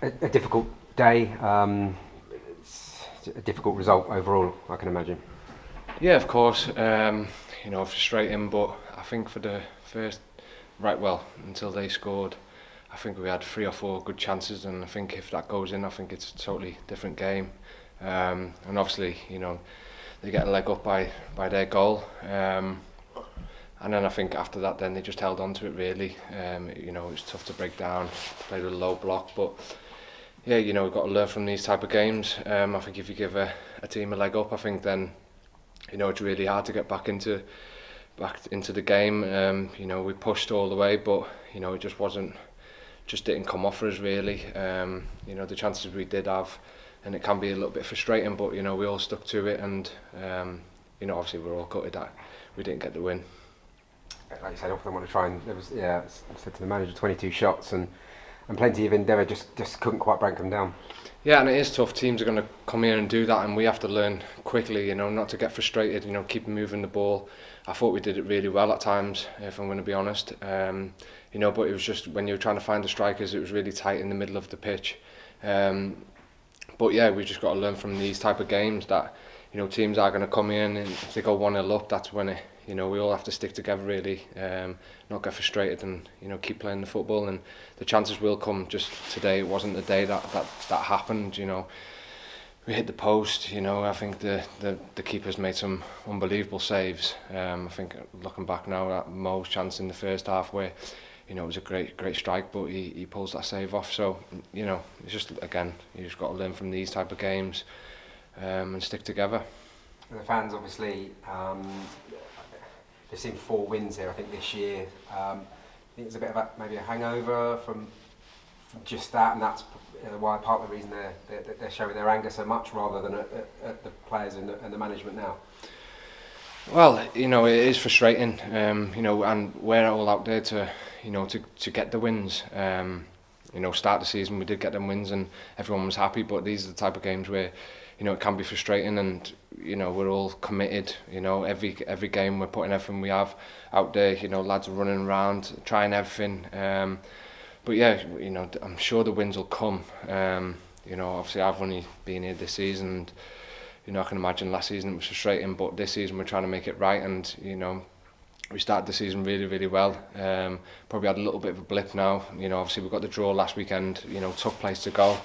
a difficult day. It's a difficult result overall, I can imagine. Yeah, of course. Frustrating, but I think for the first, until they scored, I think we had 3 or 4 good chances, and I think if that goes in, I think it's a totally different game. And obviously, they get a leg up by their goal. And then I think after that, then they just held on to it really. It was tough to break down, play with a low block, but yeah, we've got to learn from these type of games. I think if you give a team a leg up, I think then, it's really hard to get back into the game. We pushed all the way, but it just didn't come off for us really. The chances we did have, and it can be a little bit frustrating, but we all stuck to it, and obviously we're all gutted that we didn't get the win. Like you said, often want to try and I said to the manager, 22 shots and plenty of endeavour, just couldn't quite break them down. Yeah, and it is tough. Teams are going to come in and do that, and we have to learn quickly, not to get frustrated, keep moving the ball. I thought we did it really well at times, if I'm going to be honest. But it was just when you were trying to find the strikers, it was really tight in the middle of the pitch. But yeah, we just got to learn from these type of games that, teams are going to come in, and if they go 1-0 up, that's when we all have to stick together really, not get frustrated, and keep playing the football, and the chances will come. Just today, it wasn't the day that happened. We hit the post. I think the keepers made some unbelievable saves. I think looking back now at Mo's chance in the first half, where it was a great strike, but he pulls that save off. So it's just, again, you just got to learn from these type of games, and stick together. And the fans obviously. They've seen 4 wins here, I think, this year. I think it's a bit of maybe a hangover from just that, and that's why part of the reason they're showing their anger so much, rather than at the players and the management now. Well, it is frustrating, and we're all out there to get the wins. Start the season we did get them wins, and everyone was happy. But these are the type of games where it can be frustrating, and we're all committed. Every game we're putting everything we have out there. Lads are running around trying everything. But yeah, I'm sure the wins will come. Obviously I've only been here this season, and I can imagine last season it was frustrating, but this season we're trying to make it right, and we started the season really, really well. Probably had a little bit of a blip now. Obviously we got the draw last weekend. Tough place to go.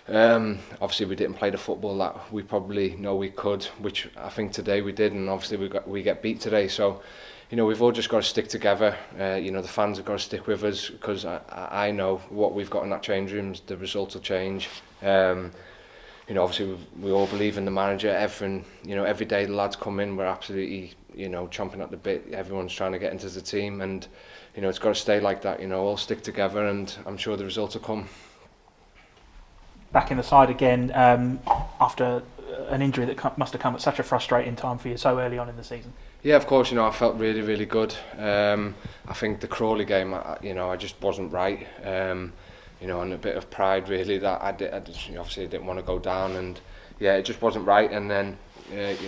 Obviously we didn't play the football that we probably know we could, which I think today we did, and obviously we get beat today. So we've all just got to stick together. The fans have got to stick with us, because I know what we've got in that change rooms, the results will change. Obviously we all believe in the manager. Everything, every day the lads come in, we're absolutely chomping at the bit. Everyone's trying to get into the team, and it's got to stay like that. All stick together, and I'm sure the results will come. Back in the side again, after an injury that must have come at such a frustrating time for you so early on in the season. Yeah, of course. I felt really, really good. I think the Crawley game, I just wasn't right. And a bit of pride really that I obviously didn't want to go down, and yeah, it just wasn't right. And then,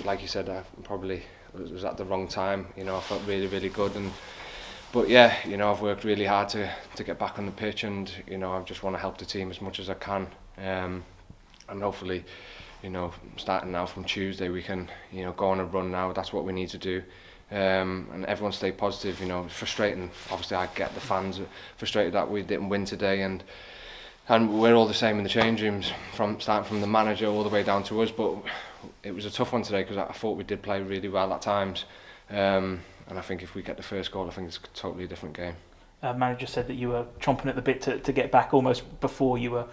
like you said, I probably was at the wrong time. I felt really, really good, but yeah, I've worked really hard to get back on the pitch, and I just want to help the team as much as I can. And hopefully, starting now from Tuesday, we can go on a run now. That's what we need to do. And everyone stay positive. It's frustrating. Obviously, I get the fans frustrated that we didn't win today, and we're all the same in the change rooms, starting from the manager all the way down to us. But it was a tough one today, because I thought we did play really well at times. And I think if we get the first goal, I think it's a totally different game. Manager said that you were chomping at the bit to get back almost before you were,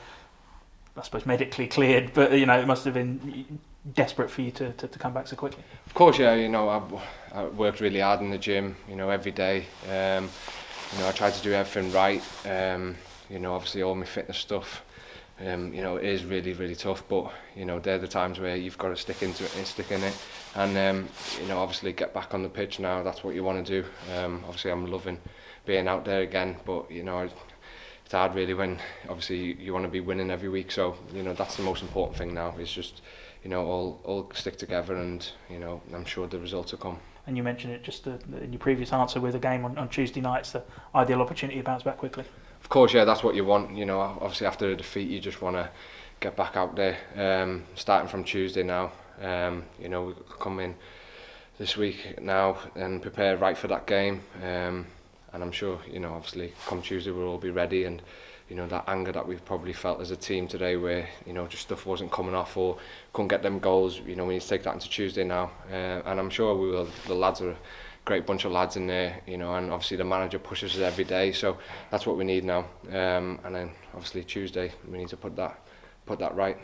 I suppose, medically cleared, but it must have been desperate for you to come back so quickly. Of course, yeah. I worked really hard in the gym, every day. I tried to do everything right. Obviously all my fitness stuff. It is really, really tough, but they're the times where you've got to stick into it and stick in it, and obviously get back on the pitch now. That's what you want to do. Obviously, I'm loving being out there again, but it's hard really when obviously you want to be winning every week. So that's the most important thing now. Is just all stick together, and I'm sure the results will come. And you mentioned it just in your previous answer with a game on Tuesday night. It's the ideal opportunity to bounce back quickly. Of course, yeah, that's what you want. You know, obviously after a defeat, you just want to get back out there. Starting from Tuesday now, you know, we come in this week now and prepare right for that game. And I'm sure, you know, obviously come Tuesday we'll all be ready, and you know, that anger that we've probably felt as a team today, where you know just stuff wasn't coming off or couldn't get them goals. You know, we need to take that into Tuesday now, and I'm sure we will. The lads are a great bunch of lads in there, you know, and obviously the manager pushes us every day, so that's what we need now. And then obviously Tuesday we need to put that right.